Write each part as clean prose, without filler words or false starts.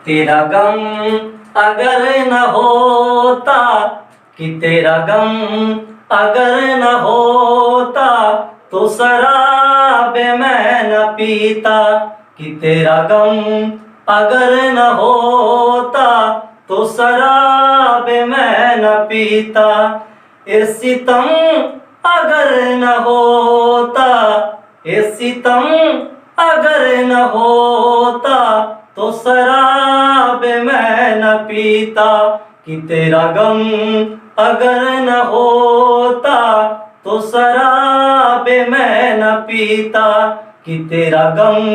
तेरा गम अगर न होता, कि तेरा गम अगर न होता, तो शराब मैं न पीता। कि तेरा गम अगर न होता, तो शराब मैं न पीता। ए सितम अगर न होता, ए सितम अगर न होता, तो शराब मैं न पीता। कि तेरा गम अगर न होता, तो शराब मैं न पीता। कि तेरा गम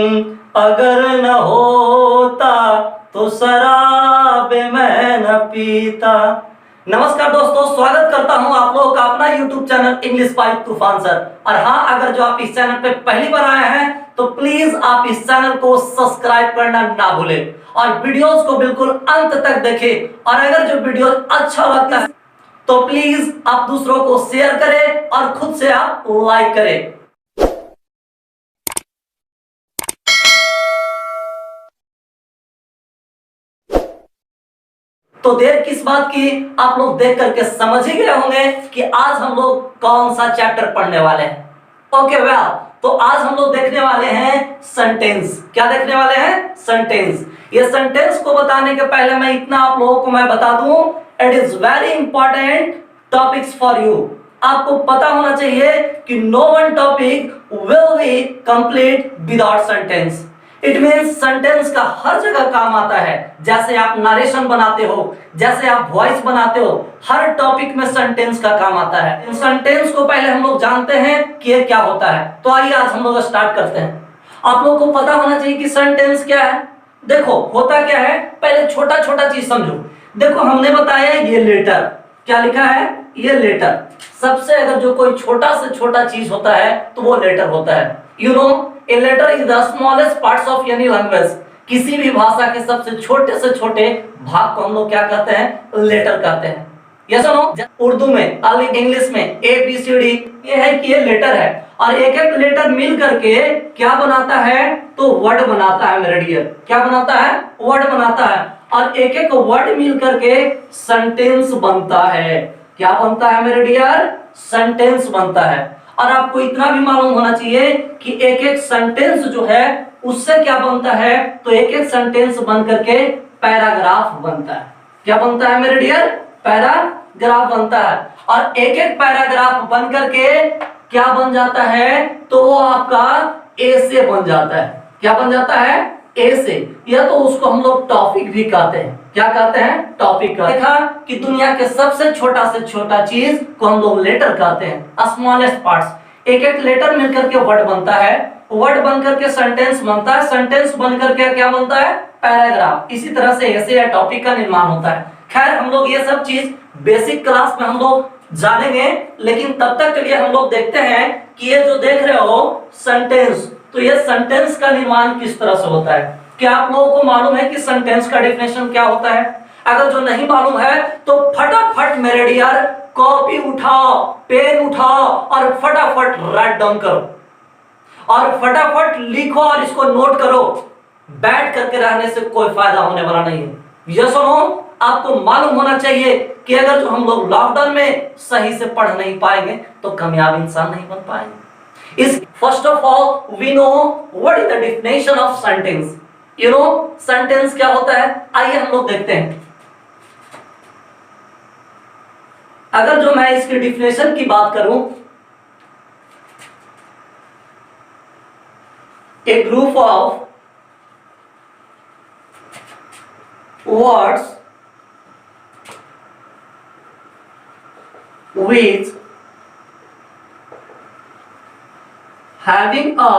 अगर न होता, तो शराब मैं न पीता। नमस्कार दोस्तों, स्वागत करता हूं आप लोगों का अपना YouTube चैनल इंग्लिश बाय तूफान सर। और हाँ, अगर जो आप इस चैनल पे पहली बार आए हैं तो प्लीज आप इस चैनल को सब्सक्राइब करना ना भूलें और वीडियोस को बिल्कुल अंत तक देखें। और अगर जो वीडियो अच्छा लगता है तो प्लीज आप दूसरों को शेयर करें और खुद से आप लाइक करें। तो देर किस बात की, आप लोग देख करके समझ ही गए होंगे कि आज हम लोग कौन सा चैप्टर पढ़ने वाले हैं। ओके वेल, तो आज हम लोग देखने वाले हैं सेंटेंस। क्या देखने वाले हैं? सेंटेंस। ये सेंटेंस को बताने के पहले मैं इतना आप लोगों को मैं बता दूं, it is very important topics for you. आपको पता होना चाहिए कि no one topic will be complete without sentence. It means sentence का हर जगह काम आता है। जैसे आप नरेशन बनाते हो, जैसे आप वॉइस बनाते हो, हर टॉपिक में सेंटेंस का काम आता है। सेंटेंस को पहले हम लोग जानते हैं कि ये क्या होता है। तो आइए आज हम लोग स्टार्ट करते हैं। आप लोगों को पता होना चाहिए कि सेंटेंस क्या है। देखो होता क्या है, पहले छोटा छोटा चीज समझो। देखो हमने बताया ये लेटर, क्या लिखा है? ये लेटर। सबसे अगर जो कोई छोटा से छोटा चीज होता है तो वो लेटर होता है। You know, A letter is the smallest parts of any language। किसी भी भाषा के सबसे छोटे से छोटे भाग को हम लोग क्या कहते हैं? लेटर कहते हैं। यस और नो? उर्दू में, इंग्लिश में ABCD, ये है कि ये लेटर है। और एक एक लेटर मिल करके क्या बनाता है? तो वर्ड बनाता है मेरे डियर। क्या बनाता है? वर्ड बनाता है। और एक एक वर्ड मिल करके सेंटेंस बनता है। क्या बनता है मेरे डियर? सेंटेंस बनता है। और आपको इतना भी मालूम होना चाहिए कि एक एक सेंटेंस जो है उससे क्या बनता है? तो एक एक सेंटेंस बन करके पैराग्राफ बनता है। क्या बनता है मेरे डियर? पैराग्राफ बनता है। और एक एक पैराग्राफ बन करके क्या बन जाता है? तो वो आपका ऐसे बन जाता है। क्या बन जाता है? ऐसे। या तो उसको हम लोग टॉपिक भी कहते हैं। क्या कहते हैं? टॉपिक कहते हैं। देखा कि दुनिया के सबसे छोटा से छोटा चीज को हम लोग लेटर कहते हैं, स्मॉलेस्ट पार्ट्स। एक एक लेटर मिलकर के वर्ड बनता है, वर्ड बनकर के सेंटेंस बनता है, सेंटेंस बनकर के क्या बनता है? पैराग्राफ। इसी तरह से ऐसे या टॉपिक का निर्माण होता है। खैर हम लोग ये सब चीज बेसिक क्लास में हम लोग जानेंगे, लेकिन तब तक के लिए हम लोग देखते हैं कि ये जो देख रहे हो सेंटेंस, तो ये सेंटेंस का निर्माण किस तरह से होता है। क्या आप लोगों को मालूम है कि सेंटेंस का डेफिनेशन क्या होता है? अगर जो नहीं मालूम है तो फटाफट मेरे डियर कॉपी उठाओ, पेन उठाओ और फटाफट राइट डाउन करो और फटाफट लिखो और इसको नोट करो। बैठ करके रहने से कोई फायदा होने वाला नहीं है। यस और नो? आपको मालूम होना चाहिए कि अगर जो हम लोग लॉकडाउन में सही से पढ़ नहीं पाएंगे तो कामयाब इंसान नहीं बन पाएंगे। इस first of all we know what is the definition of sentence. You know sentence क्या होता है? आइए हम लोग देखते हैं। अगर जो मैं इसकी डेफिनेशन की बात करूं, a group of words with having a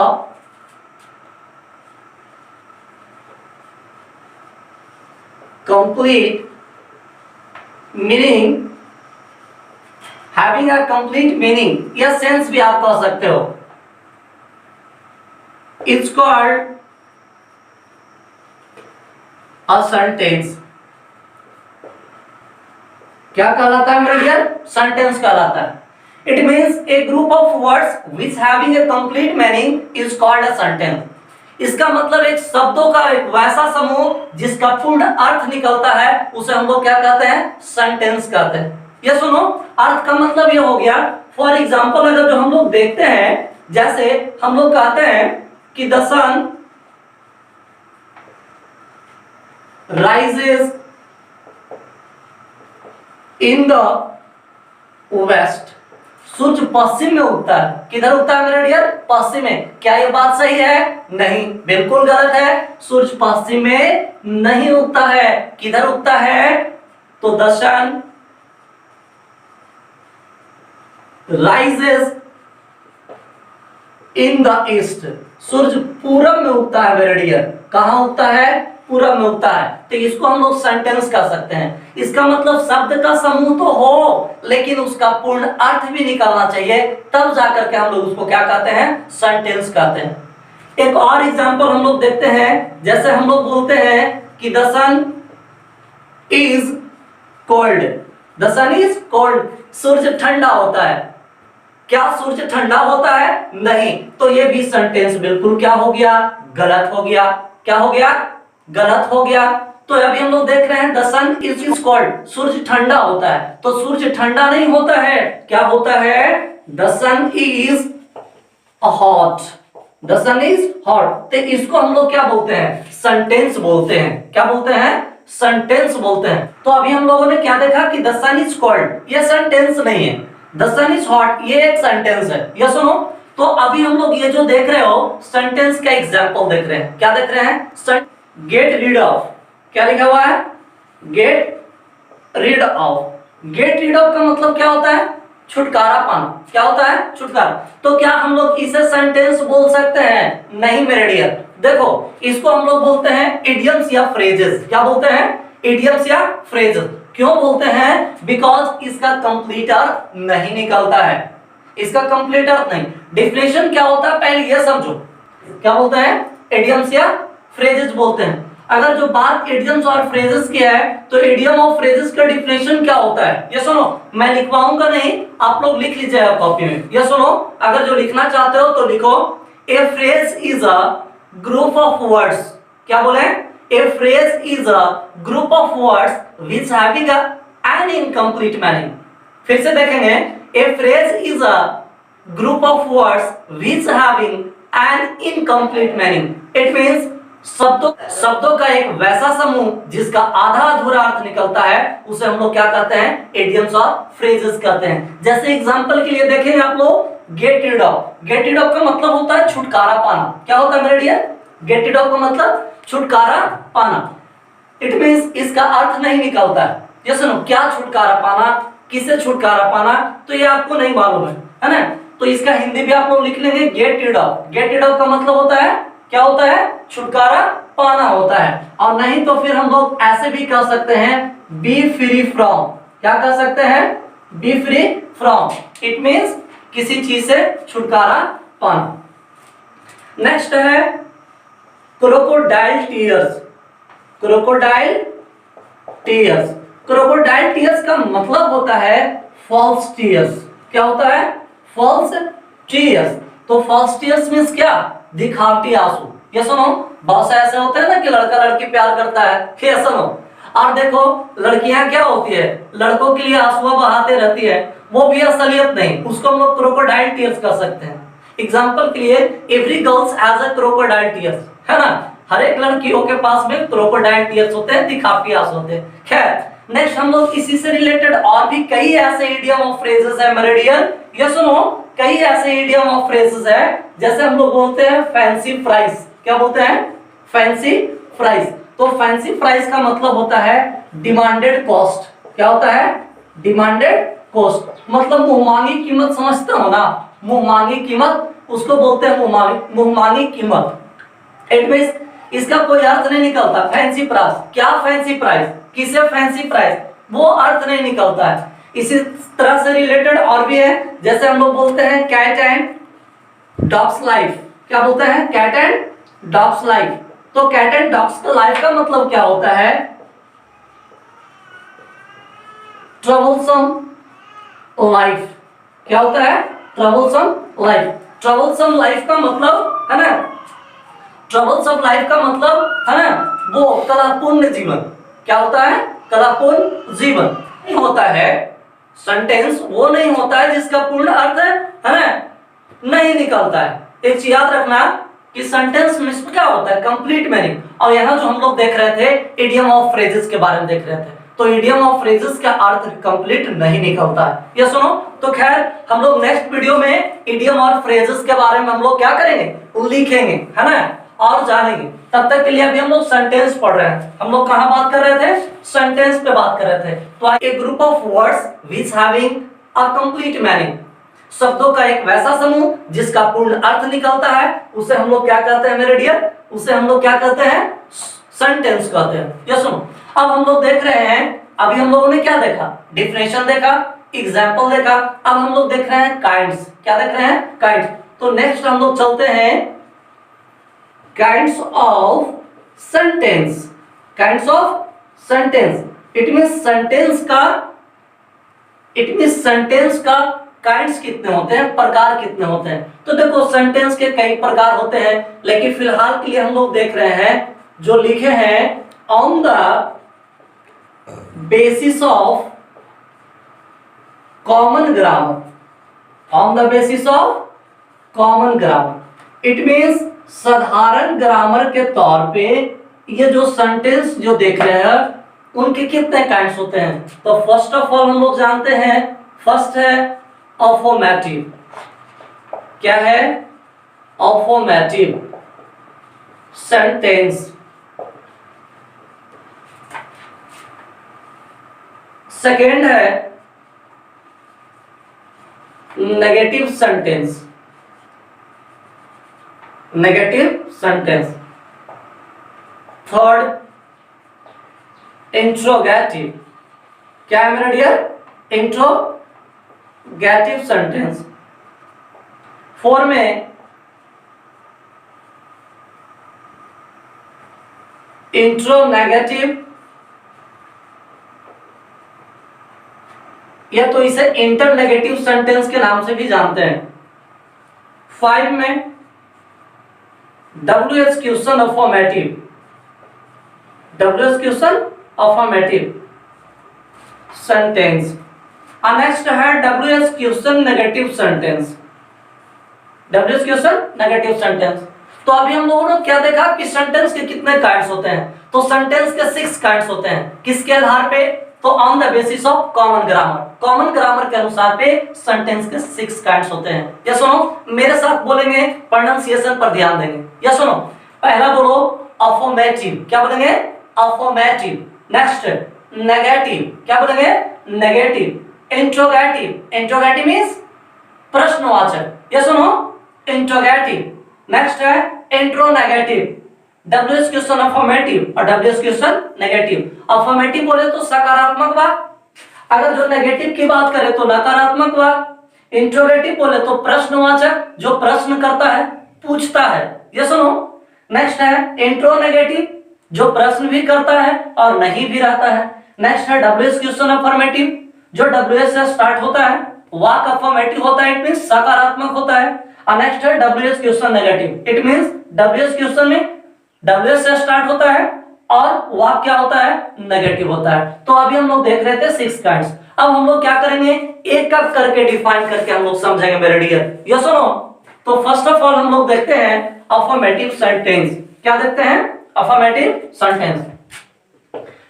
complete meaning, having a complete meaning या सेंस भी आप कह सकते हो, it's called a sentence। क्या कहलाता है मेरे डियर? सेंटेंस कहलाता है। It means A group of words which having a complete meaning is called a sentence. इसका मतलब एक शब्दों का एक वैसा समूह जिसका पूर्ण अर्थ निकलता है उसे हम लोग क्या कहते हैं, सेंटेंस कहते हैं। ये सुनो, अर्थ का मतलब ये हो गया, फॉर एग्जाम्पल अगर जो हम लोग देखते हैं, जैसे हम लोग कहते हैं कि the sun rises in the west, सूर्य पश्चिम में उगता है। किधर उगता है मेरे डियर, पश्चिम में। क्या ये बात सही है, नहीं, बिल्कुल गलत है। सूर्य पश्चिम में नहीं उगता है। किधर उगता है, तो the sun rises in the east, सूर्य पूरब में उगता है मेरे डियर। कहां उगता है, पूरब में उगता है। तो इसको हम लोग सेंटेंस कह सकते हैं। इसका मतलब शब्द का समूह तो हो, लेकिन उसका पूर्ण अर्थ भी निकालना चाहिए, तब जाकर के हम लोग उसको क्या कहते हैं, सेंटेंस कहते हैं। एक और एग्जांपल हम लोग देखते हैं, जैसे हम लोग बोलते हैं कि the sun is cold, the sun is cold, सूर्य ठंडा होता है। क्या सूर्य ठंडा होता है, नहीं। तो ये भी सेंटेंस बिल्कुल क्या हो गया, गलत हो गया। क्या हो गया, गलत हो गया। तो अभी हम लोग देख रहे हैं द सन इज कोल्ड, सूर्य ठंडा होता है। तो सूर्य ठंडा नहीं होता है, क्या होता है, the sun is hot, the sun is hot. तो इसको हम लोग क्या बोलते हैं, सेंटेंस बोलते हैं। क्या बोलते हैं, सेंटेंस बोलते हैं। तो अभी हम लोगों ने क्या देखा कि द सन इज कोल्ड, ये सेंटेंस नहीं है। द सन इज हॉट, ये एक सेंटेंस है। ये सुनो, तो अभी हम लोग ये जो देख रहे हो सेंटेंस का एग्जांपल देख रहे हैं। क्या देख रहे हैं, गेट रीड ऑफ, क्या लिखा हुआ है, get rid of. Get rid of का मतलब क्या होता है, छुटकारा पाना। क्या होता है, छुटकारा। तो क्या हम लोग इसे सेंटेंस बोल सकते हैं, नहीं मेरे डियर। देखो, इसको हम लोग बोलते हैं इडियम्स या फ्रेजेस। क्या बोलते हैं, इडियम्स या फ्रेजेस। क्यों बोलते हैं, बिकॉज इसका कंप्लीट अर्थ नहीं निकलता है। इसका कंप्लीट अर्थ नहीं। डिफिनेशन क्या होता है पहले ये समझो। क्या बोलते हैं, इडियम्स या फ्रेजेस बोलते हैं। अगर जो बात इडियम्स और फ्रेजेस की है, तो इडियम और फ्रेजेस का डिफिनेशन क्या होता है, ये सुनो। मैं लिखवाऊंगा नहीं, आप लोग लिख लीजिएगा कॉपी में। ये सुनो, अगर जो लिखना चाहते हो तो लिखो, ए phrase is a group of words. क्या बोले, ए phrase is a group of words which having an incomplete meaning. फिर से देखेंगे, ए phrase is a group of words which having an incomplete meaning. It means शब्दों का एक वैसा समूह जिसका आधा अधूरा अर्थ निकलता है, उसे हम लोग क्या कहते हैं, इडियम्स और फ्रेजेस कहते हैं। जैसे एग्जांपल के लिए देखें आप लोग, get rid of. Get rid of का मतलब होता है छुटकारा पाना। क्या होता है मेरे डियर, गेट रीड ऑफ का मतलब छुटकारा पाना। इट मींस इसका अर्थ नहीं निकलता है। ये सुनो, क्या छुटकारा पाना, किसे छुटकारा पाना, तो ये आपको नहीं मालूम है ना। तो इसका हिंदी भी आप लोग लिख लेंगे, get rid of. Get rid of का मतलब होता है, क्या होता है, छुटकारा पाना होता है। और नहीं तो फिर हम लोग ऐसे भी कह सकते हैं, बी फ्री फ्रॉम। क्या कह सकते हैं, B free from. It means किसी चीज से छुटकारा पाना। नेक्स्ट है crocodile tears. Crocodile tears. Crocodile tears का मतलब होता है फॉल्स टीयर्स। क्या होता है, फॉल्स टीयर्स। तो फॉल्स टीयर्स मींस क्या, दिखावटी आंसू। ये सुनो, बहुत से ऐसे होते हैं ना कि लड़का लड़की प्यार करता है, ये सुनो। और देखो, लड़कियां क्या होती है, लड़कों के लिए आंसू बहाते रहती है, वो भी असलियत नहीं, उसको हम लोग क्रोकोडाइल टीयर्स कर सकते हैं। एग्जांपल के लिए, every girls has a crocodile tears, है ना। हर एक लड़कियों के पास में क्रोकोडाइल टीयर्स होते हैं, दिखावटी आंसू होते हैं। खैर, नेक्स्ट हम लोग इसी से रिलेटेड और भी कई ऐसे इडियम और फ्रेजेस है मेरे डियर। ये सुनो, कई ऐसे इडियम और फ्रेजेस है, जैसे हम लोग बोलते हैं फैंसी प्राइस। क्या बोलते हैं, फैंसी प्राइस। तो फैंसी प्राइस का मतलब होता है डिमांडेड कॉस्ट। क्या होता है, डिमांडेड कॉस्ट। मतलब मुंहमांगी कीमत, समझते हो ना, मुंहमांगी कीमत, उसको बोलते हैं मुंहमांगी कीमत। इट मींस इसका कोई अर्थ नहीं निकलता। फैंसी प्राइस, क्या फैंसी प्राइस, किसे फैंसी प्राइस, वो अर्थ नहीं निकलता है। इसी तरह से रिलेटेड और भी है, जैसे हम लोग बोलते हैं कैट एंड डॉग्स लाइफ। क्या बोलते हैं, कैट एंड डॉग्स लाइफ। तो कैट एंड डॉग्स लाइफ का मतलब क्या होता है, ट्रबलसम लाइफ। क्या होता है, ट्रबलसम लाइफ। ट्रबलसम लाइफ का मतलब है ना, ट्रबल्स ऑफ लाइफ का मतलब है ना वो कलापूर्ण जीवन। क्या होता है? कलापूर्ण जीवन नहीं होता है। सेंटेंस वो नहीं होता है जिसका पूर्ण अर्थ है ना नहीं निकलता है। एक चीज याद रखना कि सेंटेंस में क्या होता है? Complete meaning. और यहाँ जो हम लोग देख रहे थे इडियम ऑफ फ्रेजेस के बारे में देख रहे थे, तो इडियम ऑफ फ्रेजेस का अर्थ कंप्लीट नहीं निकलता है। ये सुनो, तो खैर हम लोग नेक्स्ट वीडियो में इडियम और फ्रेजेस के बारे में हम लोग क्या करेंगे? लिखेंगे, है ना, और जानेंगे। तब तक के लिए अभी हम लोग सेंटेंस पढ़ रहे हैं। हम लोग कहां बात कर रहे थे? सेंटेंस पे बात कर रहे थे। तो a group of words which having a complete meaning, शब्दों का एक वैसा समूह जिसका पूर्ण अर्थ निकलता है, उसे हम लोग क्या कहते हैं मेरे डियर? उसे हम लोग क्या कहते हैं? सेंटेंस कहते हैं। ये सुनो, अब हम लोग देख रहे हैं, अभी हम लोगों ने क्या देखा? डिफिनेशन देखा, एग्जाम्पल देखा। अब हम लोग देख रहे हैं काइंड्स। क्या देख रहे हैं? काइंड्स। तो नेक्स्ट हम लोग चलते हैं kinds of sentence. Kinds of sentence it means sentence का काइंड्स कितने होते हैं, प्रकार कितने होते हैं? तो देखो सेंटेंस के कई प्रकार होते हैं, लेकिन फिलहाल के लिए हम लोग देख रहे हैं जो लिखे हैं on the basis of common grammar. On the basis of common grammar it means साधारण ग्रामर के तौर पे ये जो सेंटेंस जो देख रहे हैं उनके कितने काइंड्स होते हैं? तो फर्स्ट ऑफ ऑल हम लोग जानते हैं, फर्स्ट है अफर्मेटिव। क्या है? Affirmative sentence. सेकेंड है negative sentence. Negative sentence. Third interrogative. क्या है मेरा डियर? Interrogative sentence. फोर में इंट्रोनेगेटिव, या तो इसे इंटरनेगेटिव सेंटेंस के नाम से भी जानते हैं। 5 में WH question affirmative. WH question affirmative sentence. Next है WH question negative sentence. WH question negative sentence. तो अभी हम लोगों ने क्या देखा कि सेंटेंस के कितने काइंड्स होते हैं? तो सेंटेंस के 6 काइंड्स होते हैं। किसके आधार पे? तो on the basis of common grammar. Common grammar के अनुसार पे सेंटेंस के 6 काइंड्स होते हैं। ये सुनो, मेरे साथ बोलेंगे, प्रोनाउंसिएशन पर ध्यान देंगे। ये सुनो, पहला बोलो अफर्मेटिव। क्या बोलेंगे? अफर्मेटिव। Next negative. क्या बोलेंगे? नेगेटिव। इंट्रोगेटिव। इंट्रोगेटिव मींस प्रश्नवाचक। ये सुनो, इंट्रोगेटिव। नेक्स्ट है इंट्रोनेगेटिव। WH क्वेश्चन अफर्मेटिव और WH क्वेश्चन नेगेटिव। अफर्मेटिव बोले तो सकारात्मक वाक्य, अगर जो नेगेटिव की बात करें तो नकारात्मक वाक्य। इंट्रोगेटिव बोले तो प्रश्नवाचक, जो प्रश्न करता है, पूछता है। ये सुनो, नेक्स्ट है इंट्रोनेगेटिव, जो प्रश्न भी करता है और नहीं भी रहता है। नेक्स्ट है WH क्वेश्चन अफर्मेटिव, जो WH से स्टार्ट होता है, वाक्य अफर्मेटिव होता है, इट मींस सकारात्मक होता है। नेक्स्ट है WH question negative, it means WH question में WH से स्टार्ट होता है और वाक्य क्या होता है? नेगेटिव होता है। तो अभी हम लोग देख रहे थे 6 काइंड्स। अब हम लोग क्या करेंगे? एक एक करके डिफाइन करके हम लोग समझेंगे मेरे डियर। ये सुनो, तो फर्स्ट ऑफ ऑल हम लोग देखते हैं अफर्मेटिव सेंटेंस। क्या देखते हैं? Affirmative sentence.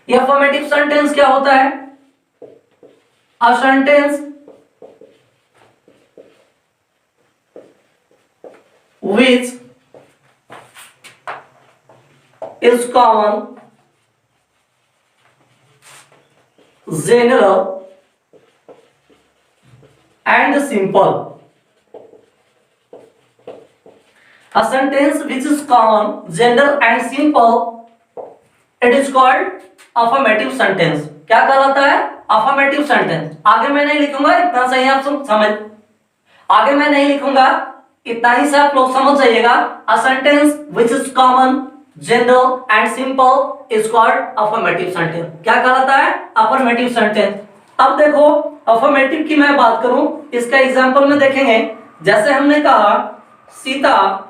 ये अफर्मेटिव सेंटेंस क्या होता है? A sentence which is common, general and simple. A sentence which is common, general and simple, it is called affirmative sentence. क्या कहलाता है? affirmative sentence. आगे मैं नहीं लिखूंगा, इतना सही आप समझ, आगे मैं नहीं लिखूंगा, इतना ही से आप लोग समझ जाइएगा। A sentence which is common, general and simple is called affirmative sentence. क्या कहलाता है? affirmative sentence. अब देखो affirmative की मैं बात करूं, इसका एग्जांपल में देखेंगे। जैसे हमने कहा सीता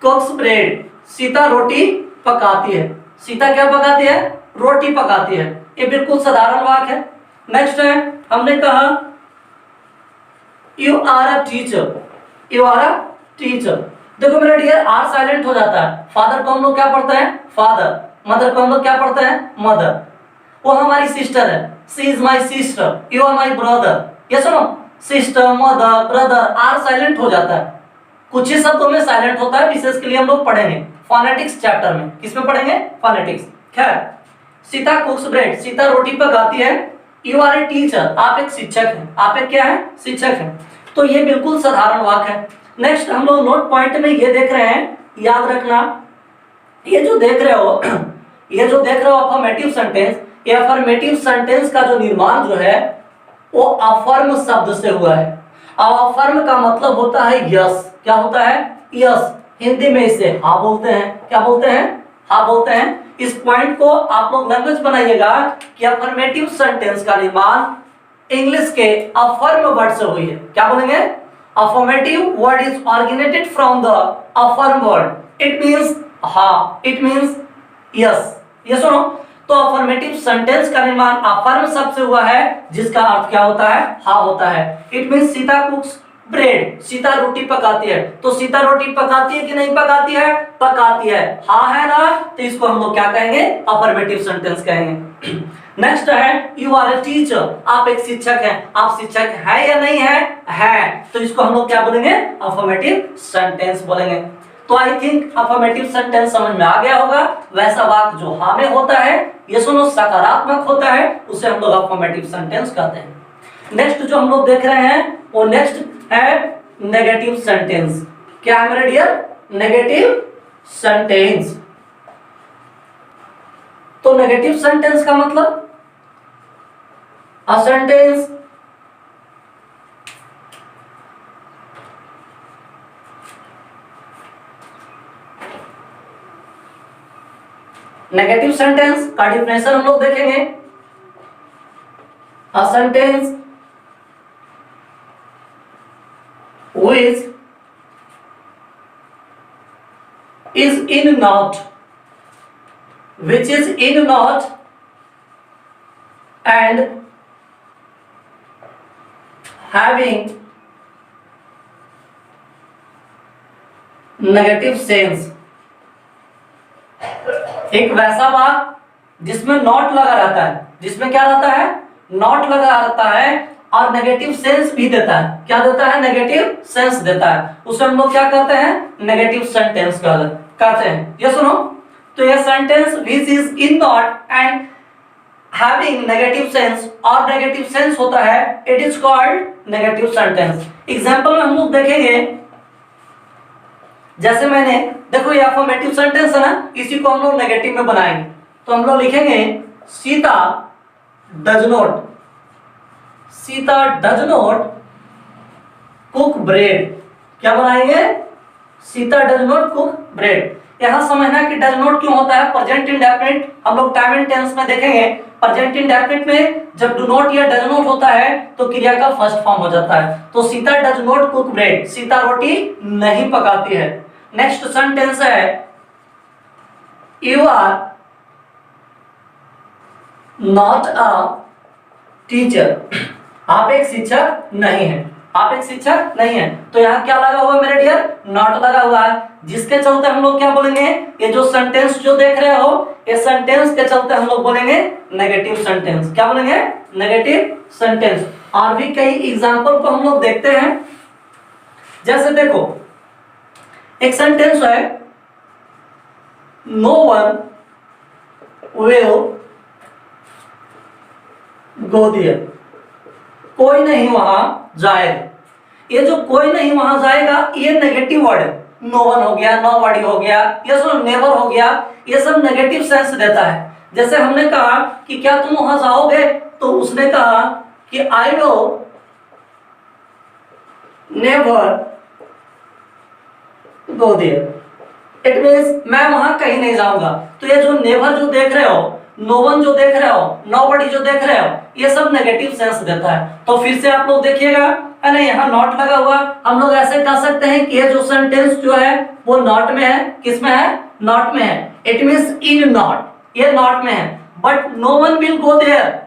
कुक्स ब्रेड, सीता रोटी पकाती है। सीता क्या पकाती है? रोटी पकाती है। ये बिल्कुल साधारण वाक्य है। नेक्स्ट है, हमने कहा you are a teacher, you are a teacher. देखो मेरे डियर, आर साइलेंट हो जाता है। फादर को हम लोग क्या पढ़ते हैं? फादर। मदर को हम लोग क्या पढ़ते हैं? मदर। वो हमारी सिस्टर है, she is my sister, you are my brother. ये सुनो, sister, mother, brother, R silent हो जाता है। कुछ ही शब्दों में साइलेंट होता है, विशेष के लिए हम लोग पढ़ेंगे फोनेटिक्स चैप्टर में। किसमें पढ़ेंगे? फोनेटिक्स। खैर, सीता कुक्स ब्रेड, सीता रोटी पकाती है। यू आर ए टीचर, आप एक शिक्षक हैं। आप एक क्या है? शिक्षक हैं। तो ये बिल्कुल साधारण वाक्य है। नेक्स्ट हम लोग नोट पॉइंट में ये देख रहे हैं, याद रखना, ये जो देख रहे हो ये जो देख रहे हो अफर्मेटिव सेंटेंस, ये अफर्मेटिव सेंटेंस का जो निर्माण जो है वो अफर्म शब्द से हुआ है। अब अफर्म का मतलब होता है यस। क्या होता है? यस। हिंदी में इसे हाँ बोलते हैं। क्या बोलते हैं? हाँ बोलते हैं। इस पॉइंट को आप लोग लैंग्वेज बनाइएगा कि अफर्मेटिव सेंटेंस का निर्माण इंग्लिश के अफर्म वर्ड से हुई है। क्या बोलेंगे? affirmative word is originated from the affirm word. It means हाँ, it means yes. ये सुनो, तो अफर्मेटिव सेंटेंस का निर्माण अफर्म शब्द से हुआ है, जिसका अर्थ क्या होता है? हाँ होता है। It means Sita cooks bread, Sita रोटी पकाती है। तो सीता रोटी पकाती है कि नहीं पकाती है? पकाती है। हाँ है ना? तो इसको हम लोग क्या कहेंगे? अफर्मेटिव सेंटेंस कहेंगे। नेक्स्ट है, यू आर ए टीचर, आप एक शिक्षक हैं। आप शिक्षक है या नहीं है? है। तो इसको हम लोग क्या बोलेंगे? अफर्मेटिव सेंटेंस बोलेंगे। तो आई थिंक अफर्मेटिव सेंटेंस समझ में आ गया होगा। वैसा वाक्य जो हाँ में होता है, ये सुनो, सकारात्मक होता है, उसे हम लोग अफर्मेटिव सेंटेंस कहते हैं। नेक्स्ट जो हम लोग देख रहे हैं वो नेक्स्ट है नेगेटिव सेंटेंस। क्या है मेरे डियर? Negative sentence. तो नेगेटिव सेंटेंस का मतलब अ सेंटेंस नेगेटिव सेंटेंस का डिफिनेशन हम लोग देखेंगे। A sentence which is in not, which is in not and having negative sense। एक वैसा वाक्य जिसमें नॉट लगा रहता है, जिसमें क्या रहता है? नॉट लगा रहता है और नेगेटिव सेंस भी देता है। क्या देता है? नेगेटिव सेंस देता है। उसे हम लोग क्या कहते हैं? नेगेटिव सेंटेंस कहते हैं। ये सुनो, तो ये sentence which is in not and having negative sense और नेगेटिव सेंस होता है, it is called negative sentence। Example में हम लोग देखेंगे, जैसे मैंने, देखो ये अफर्मेटिव सेंटेंस है ना, इसी को हम लोग नेगेटिव में बनाएंगे। तो हम लोग लिखेंगे Sita does not, Sita does not cook bread. क्या बनाएंगे? Sita does not cook bread. यहां समझना कि डज नॉट क्यों होता है। प्रेजेंट इंडेफिनिट हम लोग टाइम एंड टेंस में देखेंगे। प्रेजेंट इंडेफिनिट में जब डू नॉट या डज नॉट होता है तो क्रिया का फर्स्ट फॉर्म हो जाता है। तो Sita does not cook bread, Sita रोटी नहीं पकाती है। नेक्स्ट सेंटेंस है you are not a teacher, आप एक शिक्षक नहीं है। आप एक शिक्षक नहीं है। तो यहाँ क्या लगा हुआ मेरे डियर? नॉट लगा हुआ है, जिसके चलते हम लोग क्या बोलेंगे? ये जो सेंटेंस जो देख रहे हो, ये सेंटेंस के चलते हम लोग बोलेंगे नेगेटिव सेंटेंस। क्या बोलेंगे? Negative sentence. और भी कई एग्जांपल को हम लोग देखते हैं। जैसे देखो, एक सेंटेंस है no one will go there, कोई नहीं वहां जाएगा। ये जो कोई नहीं वहां जाएगा, ये नेगेटिव वर्ड है। नो वन हो गया, नो बॉडी हो गया, ये सब नेवर हो गया, ये सब नेगेटिव सेंस देता है। जैसे हमने कहा कि क्या तुम वहां जाओगे, तो उसने कहा कि I no never go there. It means मैं वहां कहीं नहीं जाऊंगा। तो ये जो नेवर जो देख रहे हो, नो वन जो देख रहे हो, नो बॉडी जो देख रहे हो, ये सब नेगेटिव सेंस देता है। तो फिर से आप लोग देखिएगा, है ना, यहाँ नॉट लगा हुआ, हम लोग ऐसे कह सकते हैं कि ये जो सेंटेंस जो है वो नॉट में है, किसमें है, नॉट में है, इट मींस इन नॉट, ये नॉट में है, but no one will go there,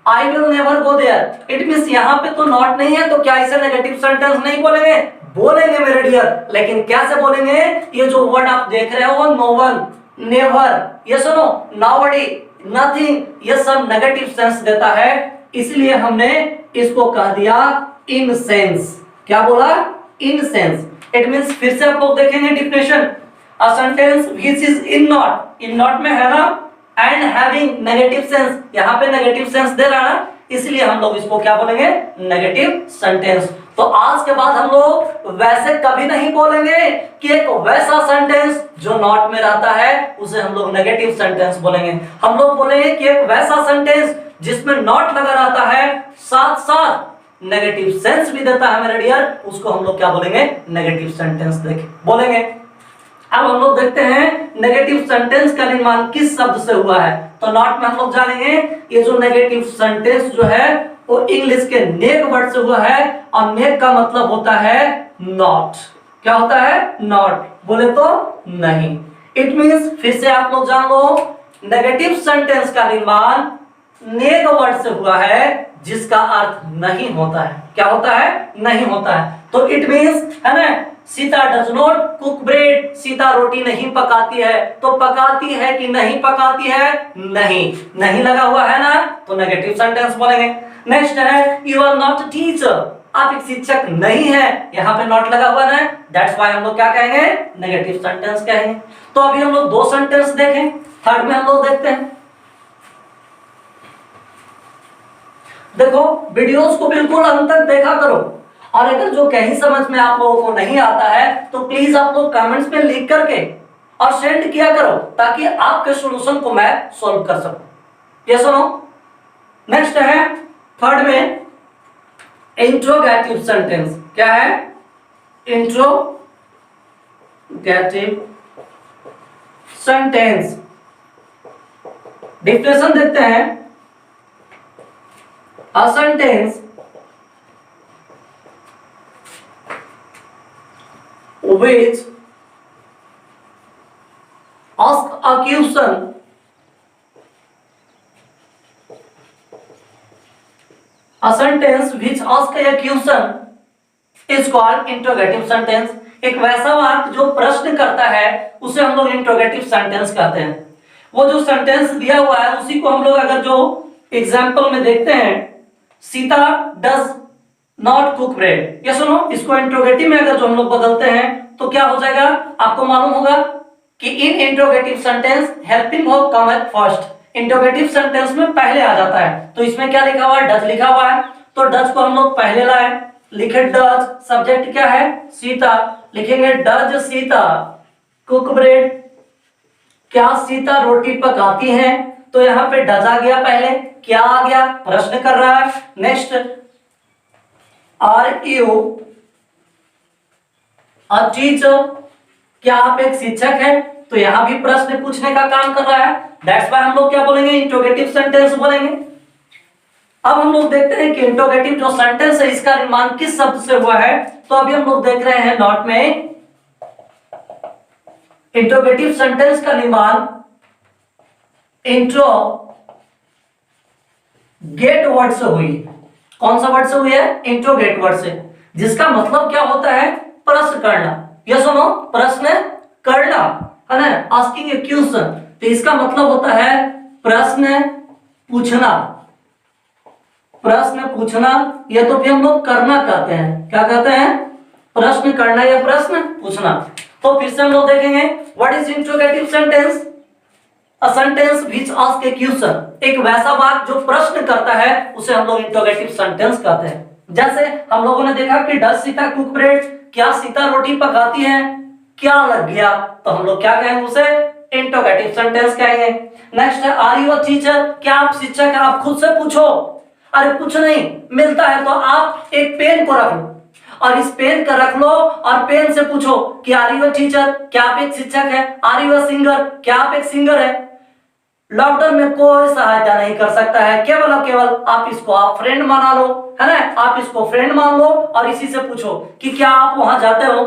I will never go there, it means यहाँ पे तो नॉट नहीं है, तो क्या इसे नेगेटिव सेंटेंस नहीं बोलेंगे, बोलेंगे मेरे डियर, लेकिन कैसे बोलेंगे, ये जो वर्ड आप देख रहे हो नो वन, नेवर, ये सुनो, नोबडी, नथिंग, ये सब नेगेटिव सेंस देता है, इसलिए हमने इसको कह दिया इन सेंस, क्या बोला, इन सेंस, इट मींस, फिर से आप लोग देखेंगे definition, a sentence which is in not में है ना, एंड हैविंग नेगेटिव सेंस, यहाँ पे नेगेटिव सेंस दे रहा है, इसलिए हम लोग इसको क्या बोलेंगे, नेगेटिव सेंटेंस। तो आज के बाद हम लोग वैसे कभी नहीं बोलेंगे कि एक वैसा सेंटेंस जो नॉट में रहता है उसे हम लोग नेगेटिव सेंटेंस बोलेंगे, हम लोग बोलेंगे कि एक वैसा सेंटेंस जिसमें नॉट लगा रहता है, साथ साथ नेगेटिव सेंस भी देता है मेरे डियर, उसको हम लोग क्या बोलेंगे, नेगेटिव सेंटेंस देख बोलेंगे। अब हम लोग देखते हैं नेगेटिव सेंटेंस का निर्माण किस शब्द से हुआ है, तो नॉट में हम लोग जानेंगे ये जो नेगेटिव सेंटेंस जो है वो इंग्लिश के नेक वर्ड से हुआ है, और नेक का मतलब होता है नॉट, क्या होता है, नॉट, बोले तो नहीं, इट मींस, फिर से आप लोग जान लो, नेगेटिव सेंटेंस का निर्माण नेक वर्ड से हुआ है जिसका अर्थ नहीं होता है, क्या होता है, नहीं होता है, तो इट मींस, है ना, Sita does not cook bread, Sita रोटी नहीं पकाती है, तो पकाती है कि नहीं पकाती है, नहीं, नहीं लगा हुआ है ना, तो नेगेटिव सेंटेंस बोलेंगे। नेक्स्ट है यू आर नॉट टीचर, आप एक शिक्षक नहीं है, यहाँ पे नॉट लगा हुआ है, दैट्स व्हाई हम लोग क्या कहेंगे, नेगेटिव सेंटेंस कहेंगे। तो अभी हम लोग दो सेंटेंस देखें, थर्ड में हम लोग देखते हैं। देखो वीडियोस को बिल्कुल अंत तक देखा करो, और अगर जो कहीं समझ में आप लोगों को नहीं आता है तो प्लीज आप लोग कमेंट्स में लिख करके और सेंड किया करो, ताकि आपके सॉल्यूशन को मैं सॉल्व कर सकूं। ये सुनो, नेक्स्ट है थर्ड में इंट्रोगेटिव सेंटेंस, क्या है, इंट्रोगेटिव सेंटेंस। डिफिनेशन देखते हैं, a sentence which asks a question is called interrogative sentence। एक वैसा वाक्य जो प्रश्न करता है उसे हम लोग इंट्रोगेटिव सेंटेंस कहते हैं। वो जो सेंटेंस दिया हुआ है उसी को हम लोग अगर जो एग्जाम्पल में देखते हैं, Sita does not cook bread, ये सुनो, इसको इंट्रोगेटिव में अगर जो हम लोग बदलते हैं तो क्या हो जाएगा, आपको मालूम होगा कि in interrogative sentence helping verb come at first, interrogative sentence में पहले आ जाता है, तो इसमें क्या लिखा हुआ है, डज लिखा हुआ है, तो डज को हम लोग पहले लाए, लिखे डज, सब्जेक्ट क्या है, सीता, लिखेंगे डज सीता कुक ब्रेड, क्या सीता रोटी पकाती है, तो यहाँ पे डज आ गया पहले, क्या आ गया, प्रश्न कर रहा है। Next, are you a teacher, क्या आप एक शिक्षक हैं, तो यहां भी प्रश्न पूछने का काम कर रहा है, दैट्स व्हाई हम लोग क्या बोलेंगे, इंट्रोगेटिव सेंटेंस बोलेंगे। अब हम लोग देखते हैं कि इंट्रोगेटिव जो सेंटेंस है इसका निर्माण किस शब्द से हुआ है, तो अभी हम लोग देख रहे हैं नोट में इंट्रोगेटिव सेंटेंस का निर्माण इंट्रो गेट वर्ड से हुई। कौन सा वर्ड से हुई है, इंट्रोगेट वर्ड से, जिसका मतलब क्या होता है, प्रश्न करना, ये सुनो, प्रश्न करना, है ना, आस्किंग ए क्वेश्चन, तो इसका मतलब होता है प्रश्न पूछना, प्रश्न पूछना, या तो फिर हम लोग करना कहते हैं, क्या कहते हैं, प्रश्न करना या प्रश्न पूछना। तो फिर से हम लोग देखेंगे, what is interrogative sentence, a sentence which ask A question, एक वैसा वाक्य जो प्रश्न करता है उसे हम लोग इंट्रोगेटिव सेंटेंस कहते हैं। जैसे हम लोगों ने देखा कि डज सीता कुक ब्रेड, क्या सीता रोटी पकाती है, क्या लग गया, तो हम लोग क्या कहेंगे, उसे इंट्रोगेटिव सेंटेंस कहेंगे। नेक्स्ट है आर यू अ टीचर, क्या आप शिक्षक हैं, आप खुद से पूछो, अरे कुछ नहीं मिलता है तो आप एक पेन को रख लो, और इस पेन का रख लो और पेन से पूछो कि आर यू अ टीचर, क्या आप एक शिक्षक है, आर यू अ सिंगर, क्या आप एक सिंगर है, लॉकडाउन में कोई सहायता नहीं कर सकता है, केवल और केवल आप इसको आप फ्रेंड बना लो, है ना, आप इसको फ्रेंड मान लो और इसी से पूछो कि क्या आप वहां जाते हो,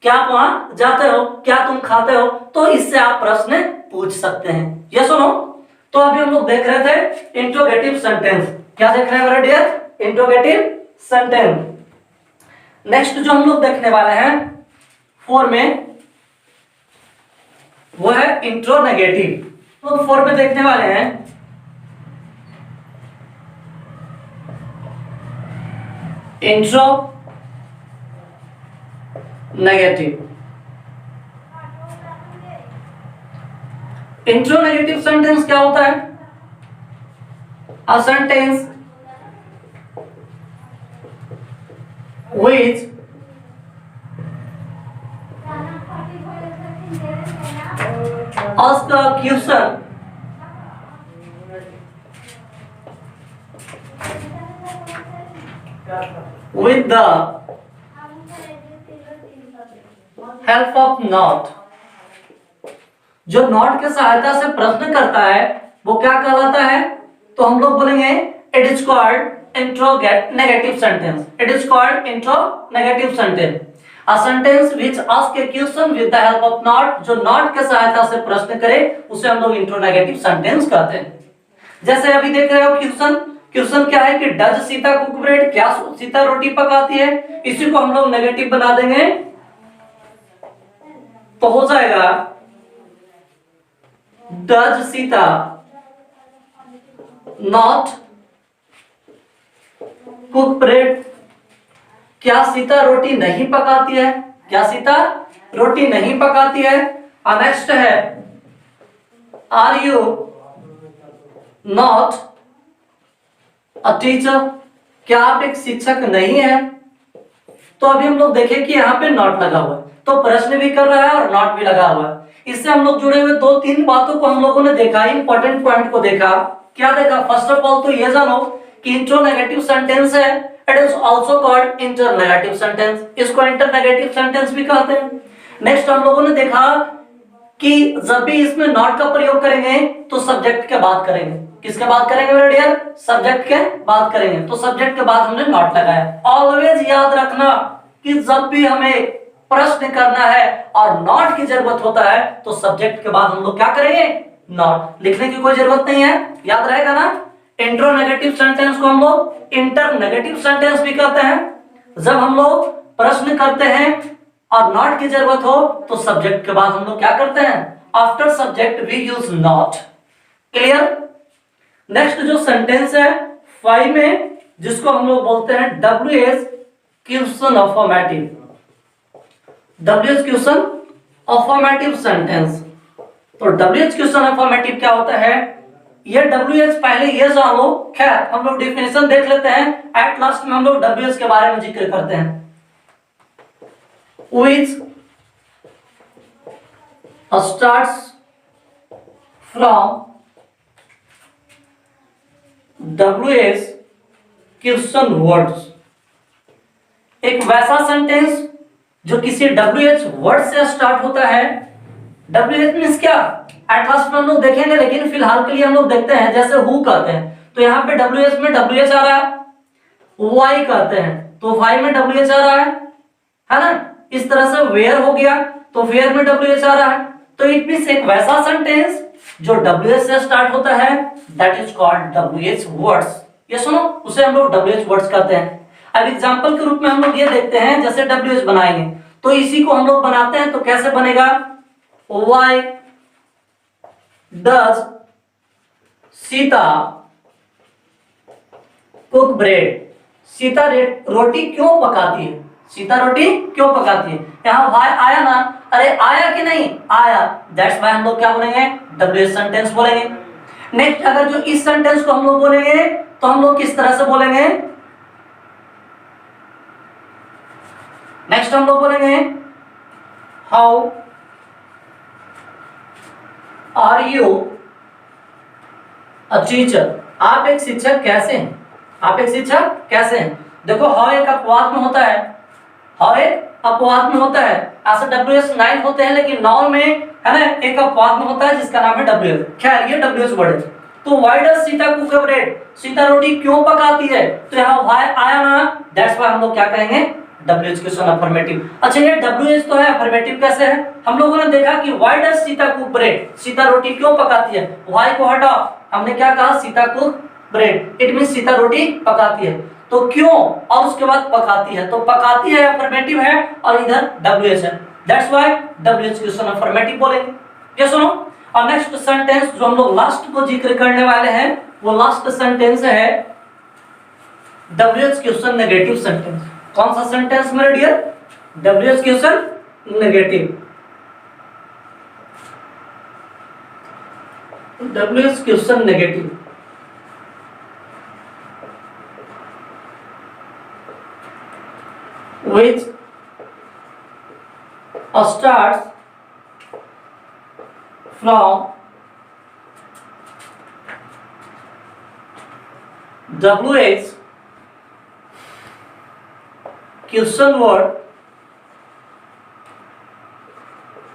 क्या आप वहां जाते हो, क्या तुम खाते हो, तो इससे आप प्रश्न पूछ सकते हैं। ये सुनो, तो अभी हम लोग देख रहे थे इंट्रोगेटिव सेंटेंस। क्या देख रहे हैं मेरे डियर? Interrogative sentence. नेक्स्ट जो हम लोग देखने वाले हैं 4 में, वो है इंट्रोनेगेटिव। तो 4 में देखने वाले हैं intro negative. Intro negative sentence क्या होता है? A sentence which ask a question with the help of not। जो नॉट की सहायता से प्रश्न करता है वो क्या कहलाता है? तो हम लोग बोलेंगे it is called interronegative sentence. It is called interronegative sentence. A sentence which asks a question with the help of not, जो not के सहायता से प्रश्न करे उसे हम लोग इंट्रोनेगेटिव सेंटेंस कहते हैं। जैसे अभी देख रहे हो क्वेश्चन, क्वेश्चन क्या है कि डज सीता कुक ब्रेड, क्या सीता रोटी पकाती है, इसी को हम लोग नेगेटिव बना देंगे तो हो जाएगा does Sita not cook bread, क्या सीता रोटी नहीं पकाती है, क्या सीता रोटी नहीं पकाती है। नेक्स्ट है are you not a teacher, क्या आप एक शिक्षक नहीं है। तो अभी हम लोग देखें कि यहाँ पे नॉट लगा हुआ है, तो प्रश्न भी कर रहा है और नॉट भी लगा हुआ है। इससे हम लोग जुड़े हुए 2-3 बातों को हम लोगों ने देखा, इंपॉर्टेंट पॉइंट को देखा। क्या देखा? फर्स्ट ऑफ ऑल तो ये जानो कि इंट्रोनेगेटिव सेंटेंस है, it is also called interronegative sentence, इसको इंटरनेगेटिव सेंटेंस भी कहते हैं। नेक्स्ट हम लोगों ने देखा कि जब भी इसमें नॉट का प्रयोग करेंगे तो सब्जेक्ट के बाद करेंगे। किसके बाद करेंगे मेरे डियर? सब्जेक्ट के बाद करेंगे। तो सब्जेक्ट के बाद हमने नॉट लगाया। ऑलवेज याद रखना कि जब भी हमें प्रश्न करना है और नॉट की जरूरत होता है तो सब्जेक्ट के बाद हम लोग क्या करेंगे? नॉट। लिखने की कोई जरूरत नहीं है, याद रहेगा ना। इंट्रोनेगेटिव सेंटेंस को हम लोग इंटरनेगेटिव सेंटेंस भी कहते हैं। जब हम लोग प्रश्न करते हैं और नॉट की जरूरत हो तो सब्जेक्ट के बाद हम लोग क्या करते हैं? After subject we use not. Clear? Next जो सेंटेंस है 5 में, जिसको हम लोग बोलते हैं WH question affirmative. WH question affirmative sentence. तो WH क्वेश्चन अफर्मेटिव क्या होता है? ये WH पहले ये जान लो, खैर हम लोग डेफिनेशन देख लेते हैं, एट लास्ट में हम लोग WH के बारे में जिक्र करते हैं। Which starts from WH question words. एक वैसा सेंटेंस जो किसी WH वर्ड से स्टार्ट होता है। WH मींस क्या? एट लास्ट में हम लोग देखेंगे, लेकिन फिलहाल के लिए हम लोग देखते हैं। जैसे हु कहते हैं तो यहाँ पे WH में WH आ रहा है। वाई कहते हैं तो वाई में WH आ रहा है ना। इस तरह से वेयर हो गया तो वेयर में WH आ रहा है। तो इट मींस एक वैसा सेंटेंस जो WH से स्टार्ट होता है, that is called WH words. ये सुनो, उसे हम लोग WH वर्ड्स कहते हैं। अब एग्जांपल के रूप में हम लोग ये देखते हैं, जैसे WH बनाएंगे तो इसी को हम लोग बनाते हैं तो कैसे बनेगा? Why does Sita cook bread, Sita रोटी क्यों पकाती है, सीता रोटी क्यों पकाती है। यहां वाई आया ना, अरे आया कि नहीं आया, दैट्स व्हाई हम लोग क्या बोलेंगे? WH सेंटेंस बोलेंगे। नेक्स्ट अगर जो इस सेंटेंस को हम लोग बोलेंगे तो हम लोग किस तरह से बोलेंगे? नेक्स्ट हम लोग बोलेंगे how are you a teacher, आप एक शिक्षक कैसे हैं, आप एक शिक्षक कैसे हैं। देखो हाउ एक अपवाद में होता है, और एक अपवाद में होता है। ऐसे WH 9 होते हैं, लेकिन नाउन में है ना एक अपवाद में होता है जिसका नाम है WH। खैर ये WH वर्ड है। तो why does Sita cook bread, Sita रोटी क्यों पकाती है, तो यहाँ व्हाई आया ना, दैट्स व्हाई हम लोग क्या कहेंगे, WH क्वेश्चन अफर्मेटिव। अच्छा ये WH तो है, अफर्मेटिव कैसे है? हम लोगों ने देखा कि why does Sita cook bread, Sita रोटी क्यों पकाती है, व्हाई को हटाओ, हमने क्या कहा, Sita cook bread, it means Sita रोटी पकाती है। तो क्यों और उसके बाद पकाती है, तो पकाती है अफर्मेटिव है और इधर WH है, that's why WH question affirmative बोलेंगे। ये सुनो, और नेक्स्ट सेंटेंस जो हम लोग लास्ट को जिक्र करने वाले हैं वो लास्ट सेंटेंस है WH क्वेश्चन नेगेटिव सेंटेंस। कौन सा सेंटेंस मेरे dear, WH question negative. WH question negative which starts from WH question word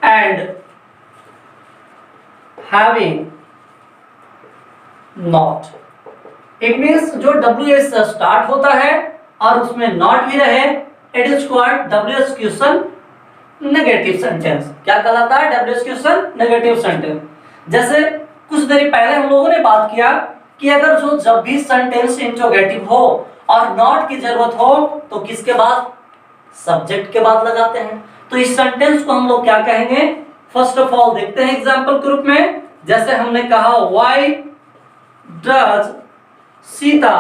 and having not, it means जो WH से स्टार्ट होता है और उसमें नॉट भी रहे, it is called WH question negative sentence. क्या कहलाता है, WH क्वेश्चन नेगेटिव सेंटेंस। जैसे कुछ देर पहले हम लोगों ने बात किया कि अगर जो जब भी सेंटेंस इंट्रोगेटिव हो और नॉट की जरूरत हो तो किसके बाद, सब्जेक्ट के बाद लगाते हैं। तो इस सेंटेंस को हम लोग क्या कहेंगे, फर्स्ट ऑफ ऑल देखते हैं एग्जांपल के रूप में। जैसे हमने कहा why does Sita,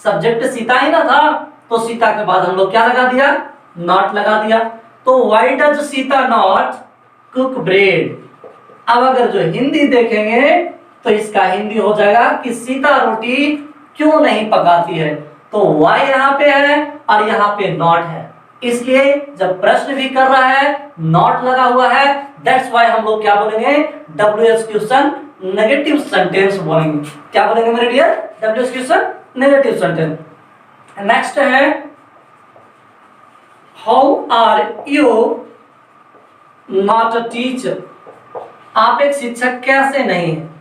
subject Sita ही ना था, तो सीता के बाद हम लोग क्या लगा दिया, नॉट लगा दिया। तो why does Sita not cook bread. अब अगर जो हिंदी देखेंगे तो इसका हिंदी हो जाएगा कि सीता रोटी क्यों नहीं पकाती है। तो व्हाई यहाँ पे है और यहाँ पे नॉट है, इसलिए जब प्रश्न भी कर रहा है नॉट लगा हुआ है, दैट्स व्हाई हम लोग क्या बोलेंगे, WH क्वेश्चन नेगेटिव सेंटेंस बोलेंगे। क्या बोलेंगे मेरे dear, WH question negative sentence. Next है how are you not a teacher, आप एक शिक्षक कैसे नहीं है।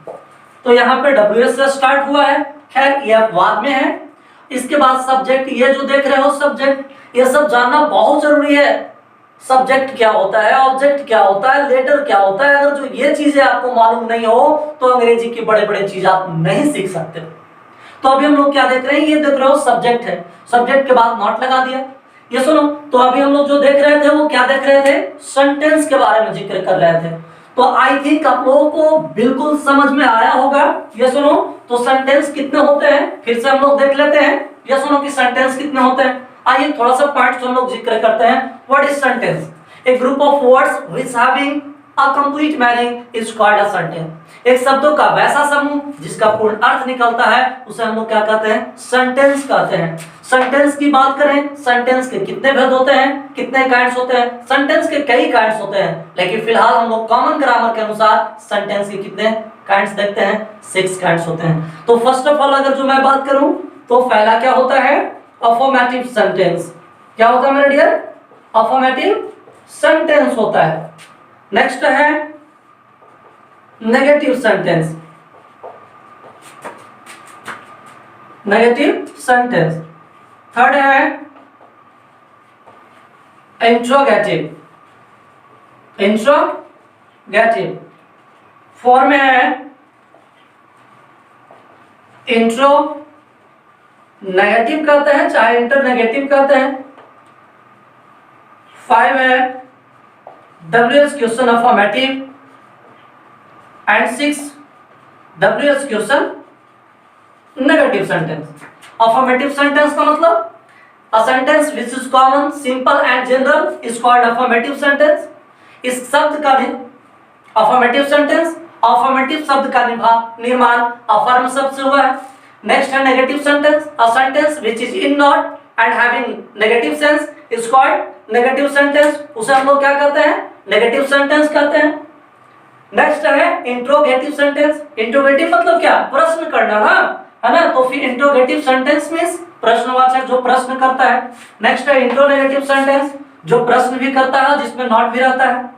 तो यहाँ पे WH से स्टार्ट हुआ है, खैर ये अपवाद में है। इसके बाद सब्जेक्ट, ये जो देख रहे हो सब्जेक्ट, ये सब जानना बहुत जरूरी है। सब्जेक्ट क्या होता है, ऑब्जेक्ट क्या होता है, लेटर क्या होता है, अगर जो ये चीजें आपको मालूम नहीं हो तो अंग्रेजी की बड़े बड़े चीज आप नहीं सीख सकते। तो अभी हम लोग क्या देख रहे हैं, ये देख रहे हो सब्जेक्ट है, सब्जेक्ट के बाद नॉट लगा दिया। ये सुनो, तो अभी हम लोग जो देख रहे थे वो क्या देख रहे थे, सेंटेंस के बारे में जिक्र कर रहे थे। तो आई थिंक आप लोगों को बिल्कुल समझ में आया होगा। ये सुनो, तो सेंटेंस कितने होते हैं फिर से हम लोग देख लेते हैं। ये सुनो कि सेंटेंस कितने होते हैं, आइए थोड़ा सा पार्ट हम लोग जिक्र करते हैं। What is sentence, A group of words which having a complete meaning is called a sentence. एक शब्दों का वैसा समूह जिसका पूर्ण अर्थ निकलता है उसे हम लोग क्या कहते हैं, सेंटेंस कहते हैं। सेंटेंस की बात करें, सेंटेंस के कितने भेद होते हैं, कितने काइंड्स होते हैं, सेंटेंस के कई काइंड्स होते हैं, लेकिन फिलहाल हम लोग कॉमन ग्रामर के अनुसार सेंटेंस के कितने काइंड्स देखते हैं, 6 काइंड्स होते हैं। तो फर्स्ट ऑफ ऑल अगर जो मैं बात करूं तो पहला क्या होता है, अफर्मेटिव सेंटेंस। क्या होता है मेरे डियर, अफर्मेटिव सेंटेंस होता है। नेक्स्ट है negative sentence, negative sentence. Third है इंट्रोगेटिव, इंट्रोगेटिव। फोर में है इंट्रो नेगेटिव कहते हैं, चाहे इंटर नेगेटिव कहते हैं। 5 है WH question affirmative and 6 WH question negative sentence. Affirmative sentence का मतलब a sentence which is common, simple and general is called affirmative sentence. इस शब्द का भी अफर्मेटिव सेंटेंस, अफर्मेटिव शब्द का निर्माण अफर्म शब्द से हुआ है। नेक्स्ट है negative sentence, a sentence which is in not and having negative sense is called negative sentence. उसे हम लोग क्या कहते हैं, नेगेटिव सेंटेंस कहते हैं। नेक्स्ट है इंट्रोगेटिव सेंटेंस। इंट्रोगेटिव मतलब क्या, प्रश्न करना ना, है ना, तो फिर इंट्रोगेटिव सेंटेंस मींस प्रश्नवाचक जो प्रश्न करता है। नेक्स्ट है इंट्रोनेगेटिव सेंटेंस, जो प्रश्न भी करता है जिसमें नॉट भी रहता है।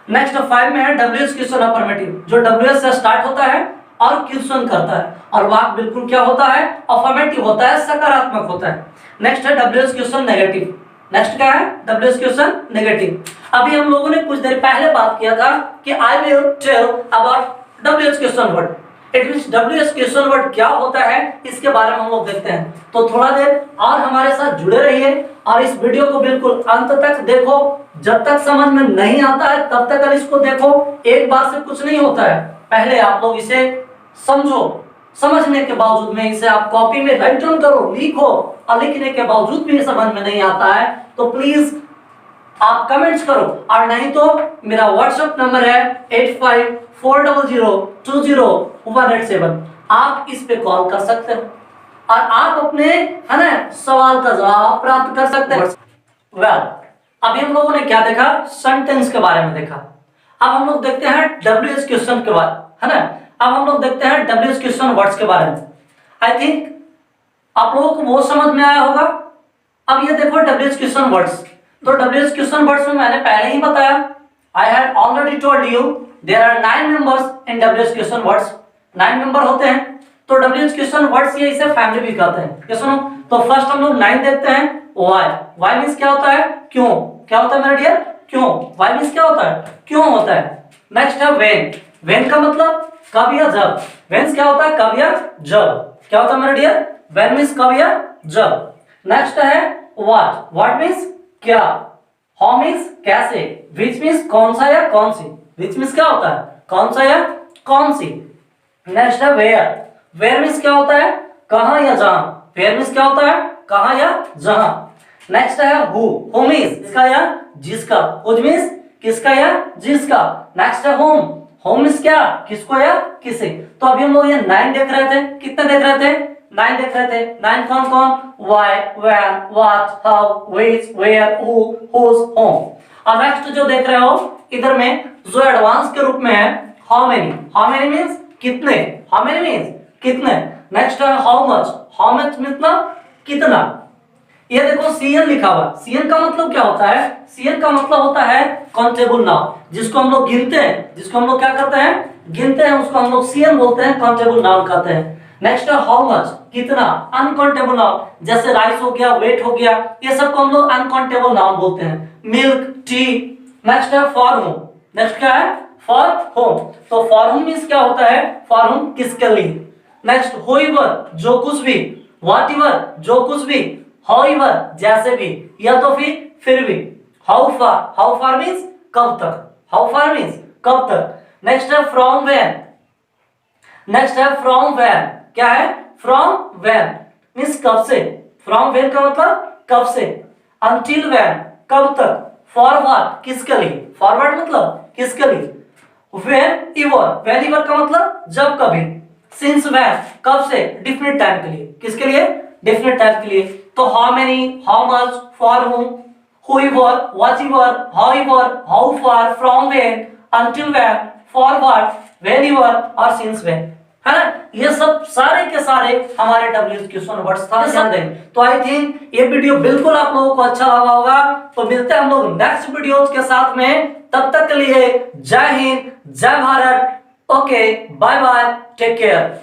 नेक्स्ट 5 में है WH क्वेश्चन अफर्मेटिव, जो WH से स्टार्ट होता है और क्वेश्चन करता है और वाक्य बिल्कुल क्या होता है, अफर्मेटिव होता है, सकारात्मक होता है। नेक्स्ट है WH क्वेश्चन नेगेटिव। नेक्स्ट क्या है, WH क्वेश्चन नेगेटिव। अभी हम लोगों ने कुछ देर पहले बात किया था कि I will tell about WH question word. It means WH question word क्या होता है इसके बारे में हम लोग देखते हैं। तो थोड़ा देर और हमारे साथ जुड़े रहिए और इस वीडियो को बिल्कुल अंत तक देखो। जब तक समझ में नहीं आता है तब तक इसको देखो, एक बार से कुछ नहीं होता है। पहले आप लोग इसे समझो, समझने के बावजूद में इसे आप कॉपी में राइट डाउन करो, लिखो, और लिखने के बावजूद भी समझ में नहीं आता है तो प्लीज आप कमेंट्स करो, और नहीं तो मेरा व्हाट्सएप नंबर है 8540020187। आप इस पे कॉल कर सकते हो और आप अपने है ना सवाल का जवाब प्राप्त कर सकते हैं। वेल, अभी हम लोगों ने क्या देखा, सेंटेंस के बारे में देखा। अब हम लोग देखते हैं WH क्वेश्चन के बारे, है ना। अब हम लोग देखते हैं WH क्वेश्चन वर्ड्स के बारे में। आई थिंक आप लोगों को बहुत समझ में आया होगा। अब ये देखो WH क्वेश्चन वर्ड्स। तो WH क्वेश्चन वर्ड्स में मैंने पहले ही बताया, I had already told you there are 9 members in WH question words. 9 member होते हैं। तो WH क्वेश्चन वर्ड्स ये इसे फैमिली भी कहते हैं। क्या सुनो, तो फर्स्ट हम लोग 9 देखते हैं। व्हाई, व्हाई मींस क्या होता है, क्यों। क्या होता है मेरे डियर, क्यों। व्हाई मींस क्या होता है, क्यों होता है। नेक्स्ट है व्हेन, व्हेन का मतलब कब या जब। व्हेन क्या होता है, कब या जब। क्या होता है मेरे डियर, व्हेन मींस कब या जब। नेक्स्ट है व्हाट, व्हाट मींस क्या। हाउ मींस कैसे। व्हिच मींस कौन सा या कौन सी। व्हिच मींस क्या होता है, कौन सा या कौन सी। नेक्स्ट है वेयर, वेयर मींस क्या होता है, कहां या जहां। वेयर मींस क्या होता है, कहां या जहां। नेक्स्ट है हु मींस किसका या जिसका। हुज मींस किसका या जिसका। नेक्स्ट है होम, होम मींस क्या, किसको या किसे। तो अभी हम लोग ये 9 देख रहे थे। कितने देख रहे थे, 9 देख रहे थे। 9 कौन कौन, why, when, what, how, which, where, who, whose, whom. अब नेक्स्ट जो देख रहे हो इधर में जो एडवांस के रूप में है, how many. How many means कितने, हाउ मेनी मींस कितने। नेक्स्ट है हाउ मच, हाउ मच मतलब कितना। ये देखो CN लिखा हुआ। CN का मतलब क्या होता है, CN का मतलब होता है काउंटेबल नाउन, जिसको हम लोग गिनते हैं, जिसको हम लोग क्या करते हैं, गिनते हैं, उसको हम लोग CN बोलते हैं, काउंटेबल नाउन कहते हैं। नेक्स्ट है हाउ मच, कितना, अनकाउंटेबल नाउन, जैसे राइस हो गया, वेट हो गया, ये सब को हम लोग अनकाउंटेबल नाउन बोलते हैं। Milk, T. नेक्स्ट है फॉर होम, नेक्स्ट क्या है, फॉर होम। तो फॉर होम मींस क्या होता है, फॉर होम किसके लिए। नेक्स्ट होएवर, जो कुछ भी। व्हाटएवर, जो कुछ भी। हाउएवर, जैसे भी, या तो फिर भी। हाउ फार मींस कब तक। हाउ फार मींस कब तक। नेक्स्ट है फ्रॉम व्हेन, नेक्स्ट है फ्रॉम व्हेन, क्या है, फ्रॉम व्हेन मींस कब से। फ्रॉम व्हेन का मतलब कब से। अंटिल व्हेन, कब तक। फॉरवर्ड, किसके लिए। फॉरवर्ड मतलब किसके लिए। व्हेन एवर का मतलब जब कभी। सिंस व्हेन, कब से, डिफिनिट टाइम के लिए। किसके लिए, डिफिनिट टाइम के लिए। तो how many, how much, for whom, whoever, whatever, however, how far, from when, until when, forward, whenever और since when, है ना। ये सब सारे के सारे हमारे WH क्वेश्चन वर्ड्स था, ध्यान देंगे। तो आई थिंक ये वीडियो बिल्कुल आप लोगों को अच्छा लगा होगा। तो मिलते हैं हम लोग नेक्स्ट वीडियोस के साथ में, तब तक के लिए जय हिंद, जय Bharat. Okay, bye bye, take care.